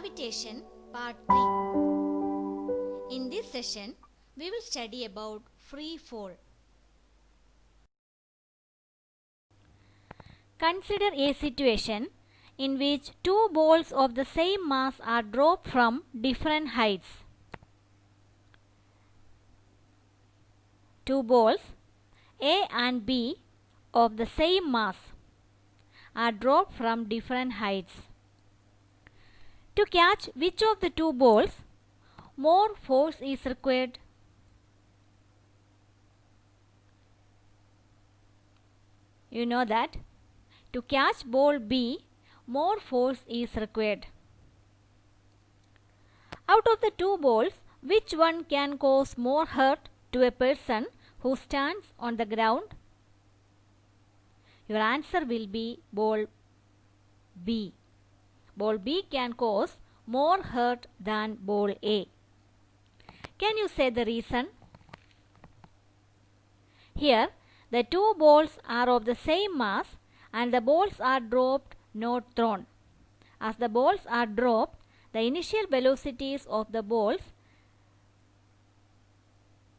Gravitation Part 3. In this session, we will study about free fall. Consider a situation in which two balls of the same mass are dropped from different heights. Two balls, A and B, of the same mass are dropped from different heights. To catch which of the two balls more force is required? You know that to catch ball B, more force is required. Out of the two balls, which one can cause more hurt to a person who stands on the ground? Your answer will be ball B. Ball B can cause more hurt than ball A. Can you say the reason? Here, the two balls are of the same mass and the balls are dropped, not thrown. As the balls are dropped, the initial velocities of the balls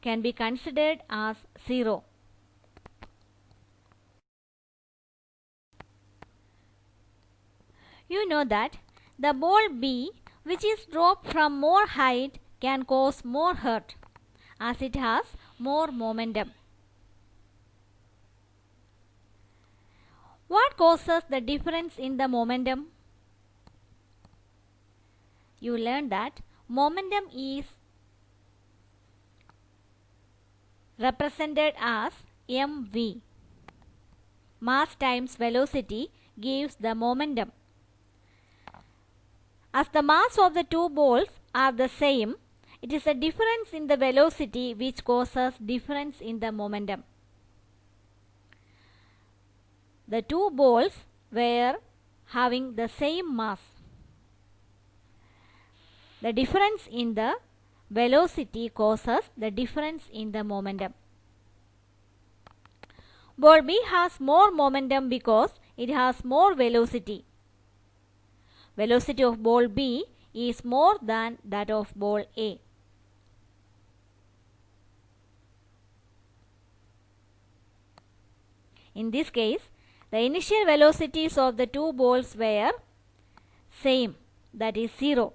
can be considered as 0. You know that the ball B, which is dropped from more height, can cause more hurt as it has more momentum. What causes the difference in the momentum? You learned that momentum is represented as mv. Mass times velocity gives the momentum. As the mass of the two balls are the same, it is the difference in the velocity which causes difference in the momentum. The two balls were having the same mass. The difference in the velocity causes the difference in the momentum. Ball B has more momentum because it has more velocity. Velocity of ball B is more than that of ball A. In this case, the initial velocities of the two balls were same, that is 0.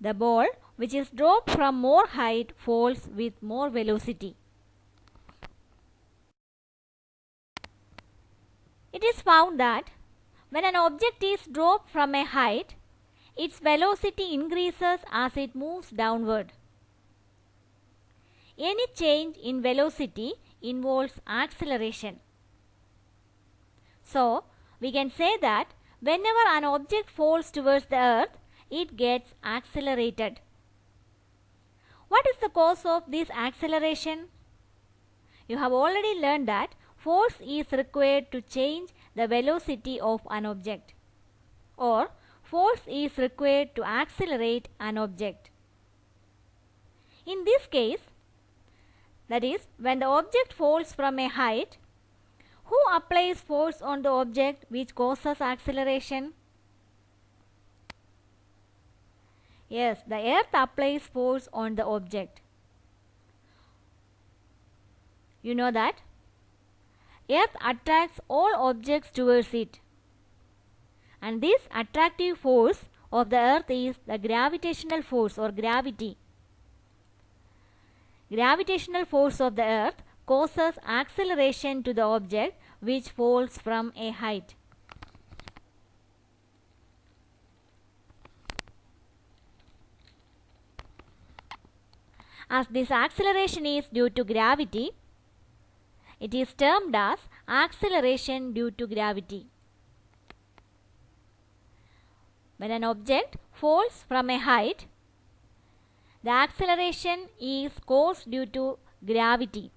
The ball which is dropped from more height falls with more velocity. It is found that when an object is dropped from a height, its velocity increases as it moves downward. Any change in velocity involves acceleration. So, we can say that whenever an object falls towards the earth, it gets accelerated. What is the cause of this acceleration? You have already learned that force is required to change the velocity of an object, or force is required to accelerate an object. In this case, that is, when the object falls from a height, who applies force on the object which causes acceleration? Yes, the earth applies force on the object. You know that earth attracts all objects towards it, and this attractive force of the earth is the gravitational force or gravity. Gravitational force of the earth causes acceleration to the object which falls from a height. As this acceleration is due to gravity, it is termed as acceleration due to gravity. When an object falls from a height, the acceleration is caused due to gravity.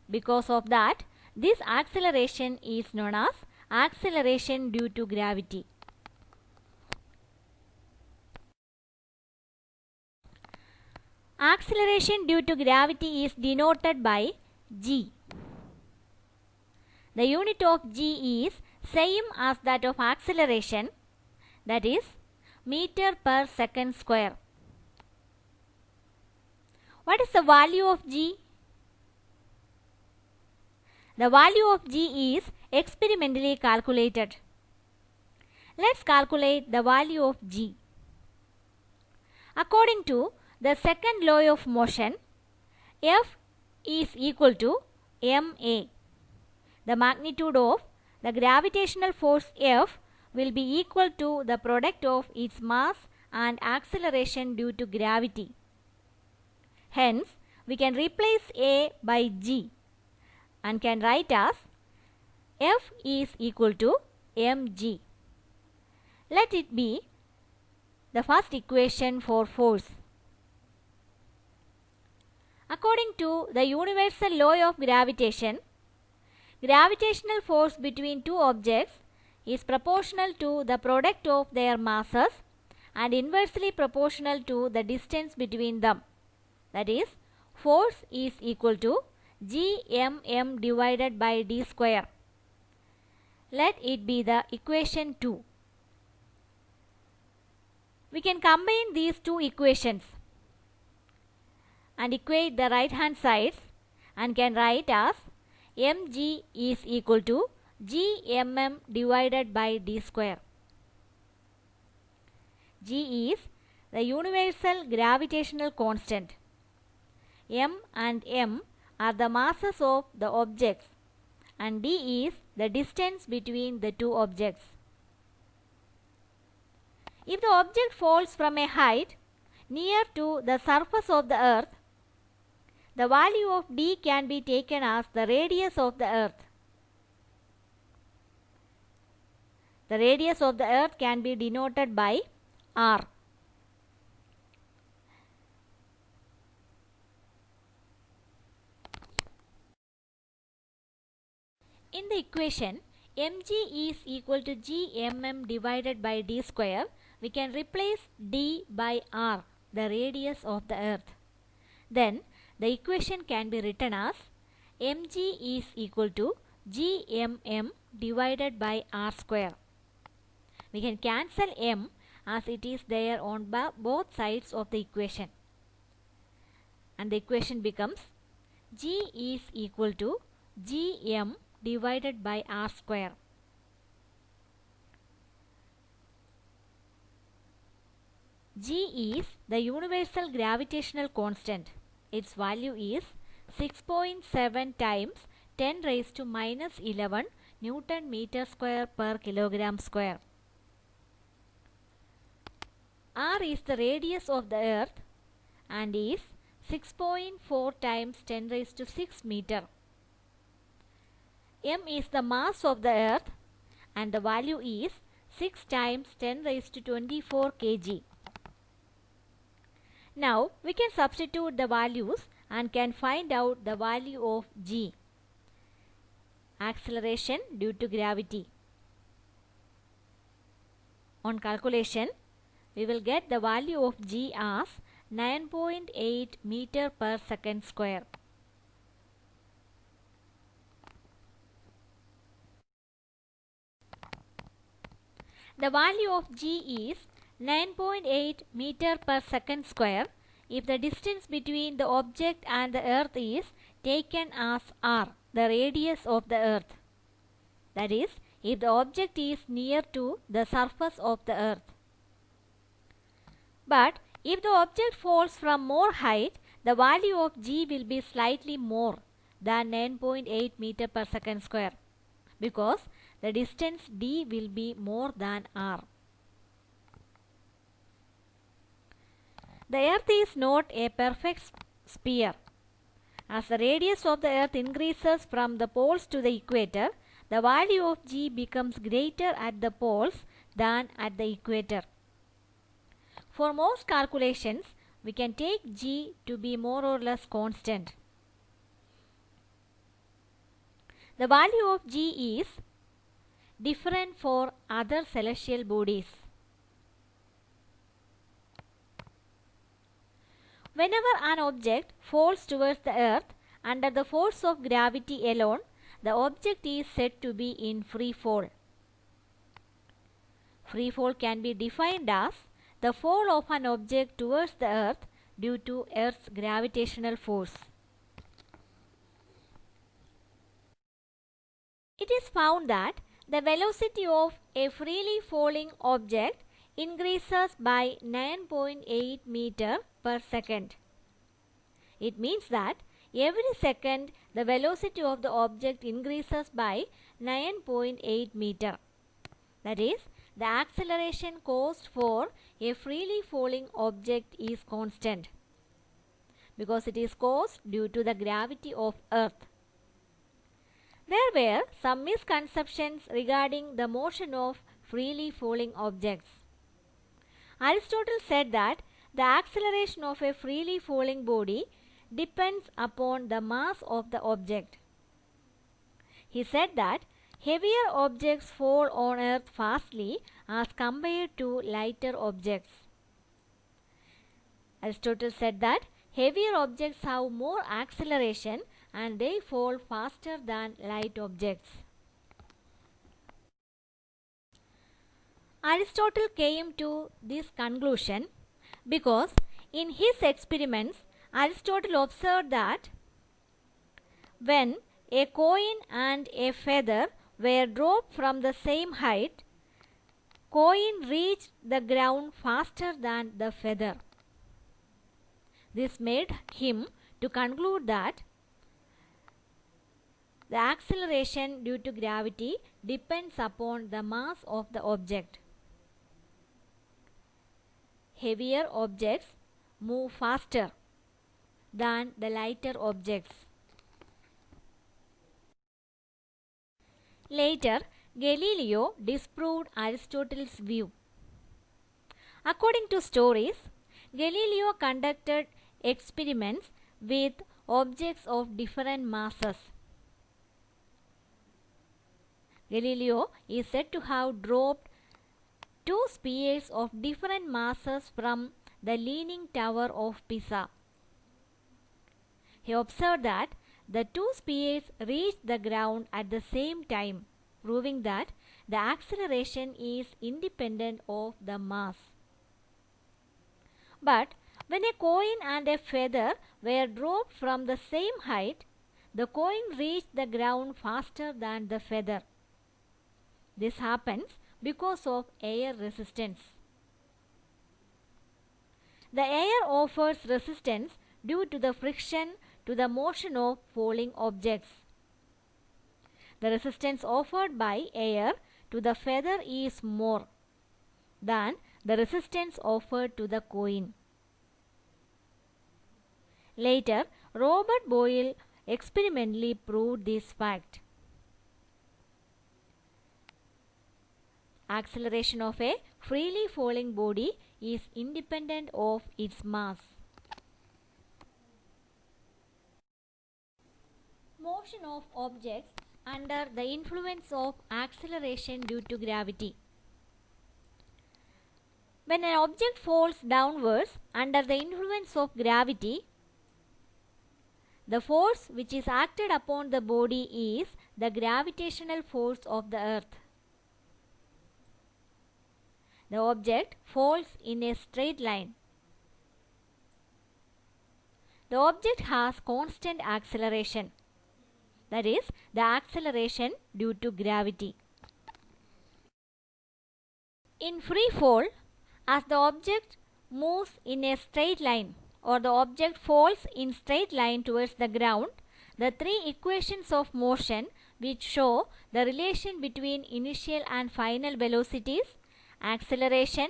Because of that, this acceleration is known as acceleration due to gravity. Acceleration due to gravity is denoted by g. The unit of g is same as that of acceleration, that is meter per second square. What is the value of g? The value of g is experimentally calculated. Let's calculate the value of g. According to the second law of motion, F is equal to ma. The magnitude of the gravitational force F will be equal to the product of its mass and acceleration due to gravity. Hence, we can replace A by G and can write as F is equal to mg. Let it be the first equation for force. According to the universal law of gravitation, gravitational force between two objects is proportional to the product of their masses and inversely proportional to the distance between them. That is, force is equal to gmm divided by d square. Let it be the equation 2. We can combine these two equations and equate the right hand sides and can write as mg is equal to gmm divided by d square. G is the universal gravitational constant. M and m are the masses of the objects and d is the distance between the two objects. If the object falls from a height near to the surface of the earth, the value of d can be taken as the radius of the earth. The radius of the earth can be denoted by r. In the equation mg is equal to gmm divided by d square, we can replace d by r, the radius of the earth. Then the equation can be written as mg is equal to gmm divided by r square. We can cancel m as it is there on both sides of the equation. And the equation becomes g is equal to gm divided by r square. G is the universal gravitational constant. Its value is 6.7 times 10 raised to minus 11 Newton meter square per kilogram square. R is the radius of the earth and is 6.4 times 10 raised to 6 meter. M is the mass of the earth and the value is 6 times 10 raised to 24 kg. Now we can substitute the values and can find out the value of g, acceleration due to gravity. On calculation, we will get the value of g as 9.8 meter per second square. The value of g is 9.8 meter per second square if the distance between the object and the earth is taken as r, the radius of the earth. That is, if the object is near to the surface of the earth. But if the object falls from more height, the value of g will be slightly more than 9.8 meter per second square because the distance d will be more than r. The earth is not a perfect sphere. As the radius of the earth increases from the poles to the equator, the value of g becomes greater at the poles than at the equator. For most calculations, we can take g to be more or less constant. The value of g is different for other celestial bodies. Whenever an object falls towards the earth under the force of gravity alone, the object is said to be in free fall. Free fall can be defined as the fall of an object towards the earth due to Earth's gravitational force. It is found that the velocity of a freely falling object increases by 9.8 meter per second. It means that every second the velocity of the object increases by 9.8 meter. That is, the acceleration caused for a freely falling object is constant because it is caused due to the gravity of Earth. There were some misconceptions regarding the motion of freely falling objects. Aristotle said that the acceleration of a freely falling body depends upon the mass of the object. He said that heavier objects fall on earth fastly as compared to lighter objects. Aristotle said that heavier objects have more acceleration and they fall faster than light objects. Aristotle came to this conclusion because in his experiments Aristotle observed that when a coin and a feather were dropped from the same height, coin reached the ground faster than the feather. This made him to conclude that the acceleration due to gravity depends upon the mass of the object. Heavier objects move faster than the lighter objects. Later, Galileo disproved Aristotle's view. According to stories, Galileo conducted experiments with objects of different masses. Galileo is said to have dropped two spheres of different masses from the Leaning Tower of Pisa. He observed that the two spheres reached the ground at the same time, proving that the acceleration is independent of the mass. But when a coin and a feather were dropped from the same height, the coin reached the ground faster than the feather. This happens because of air resistance. The air offers resistance due to the friction to the motion of falling objects. The resistance offered by air to the feather is more than the resistance offered to the coin. Later, Robert Boyle experimentally proved this fact. Acceleration of a freely falling body is independent of its mass. Motion of objects under the influence of acceleration due to gravity. When an object falls downwards under the influence of gravity, the force which is acted upon the body is the gravitational force of the earth. The object falls in a straight line. The object has constant acceleration, that is, the acceleration due to gravity. In free fall, as the object moves in a straight line or the object falls in straight line towards the ground, the three equations of motion which show the relation between initial and final velocities, acceleration,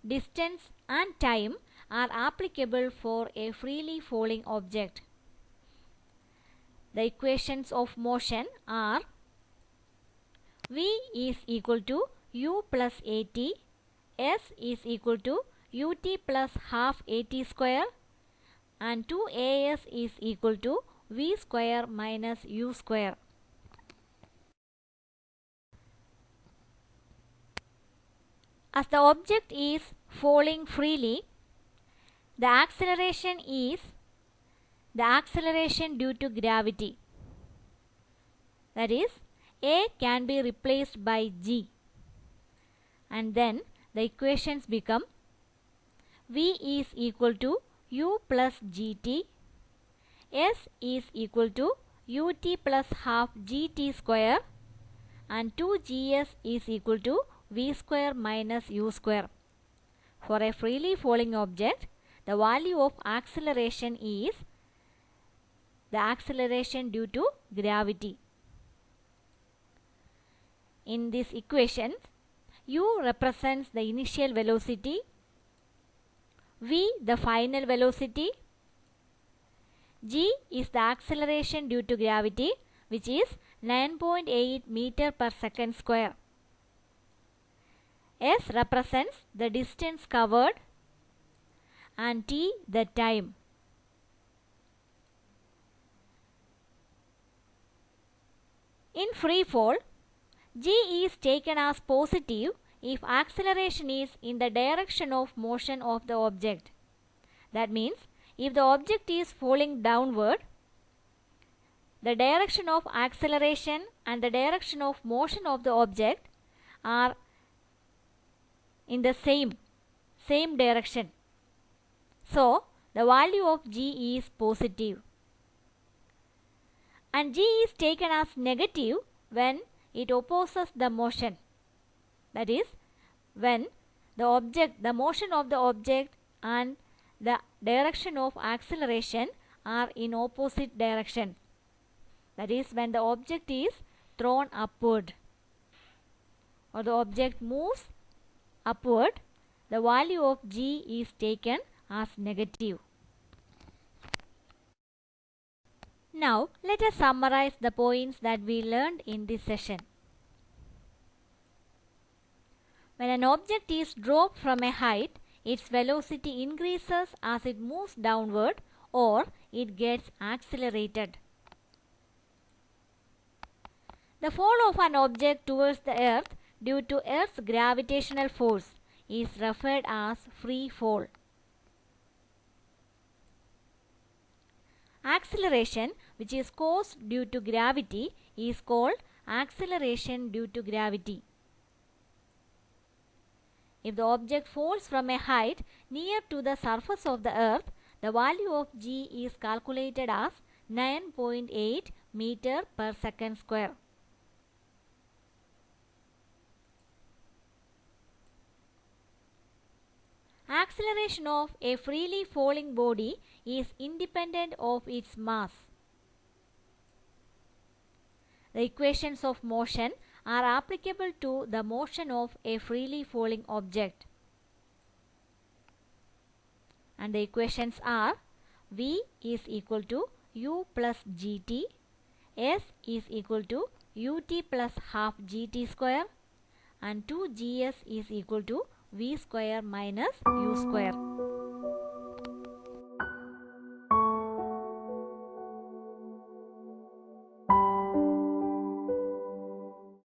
distance and time are applicable for a freely falling object. The equations of motion are v is equal to u plus at, s is equal to ut plus half at square and 2as is equal to v square minus u square. As the object is falling freely, the acceleration is the acceleration due to gravity. That is, a can be replaced by g and then the equations become v is equal to u plus gt, s is equal to ut plus half gt square, and 2gs is equal to v square minus u square. For a freely falling object, the value of acceleration is the acceleration due to gravity. In this equation, u represents the initial velocity, v the final velocity, g is the acceleration due to gravity, which is 9.8 meter per second square. S represents the distance covered and t the time. In free fall, g is taken as positive if acceleration is in the direction of motion of the object. That means if the object is falling downward, the direction of acceleration and the direction of motion of the object are in the same direction. So the value of g is positive. And g is taken as negative when it opposes the motion. That is, when the motion of the object and the direction of acceleration are in opposite direction. That is, when the object is thrown upward or the object moves upward, the value of g is taken as negative. Now, let us summarize the points that we learned in this session. When an object is dropped from a height, its velocity increases as it moves downward or it gets accelerated. The fall of an object towards the earth due to Earth's gravitational force is referred as free fall. Acceleration, which is caused due to gravity, is called acceleration due to gravity. If the object falls from a height near to the surface of the earth, the value of g is calculated as 9.8 meter per second square. Acceleration of a freely falling body is independent of its mass. The equations of motion are applicable to the motion of a freely falling object. And the equations are v is equal to u plus gt, s is equal to ut plus half gt square, and 2gs is equal to v square minus u square.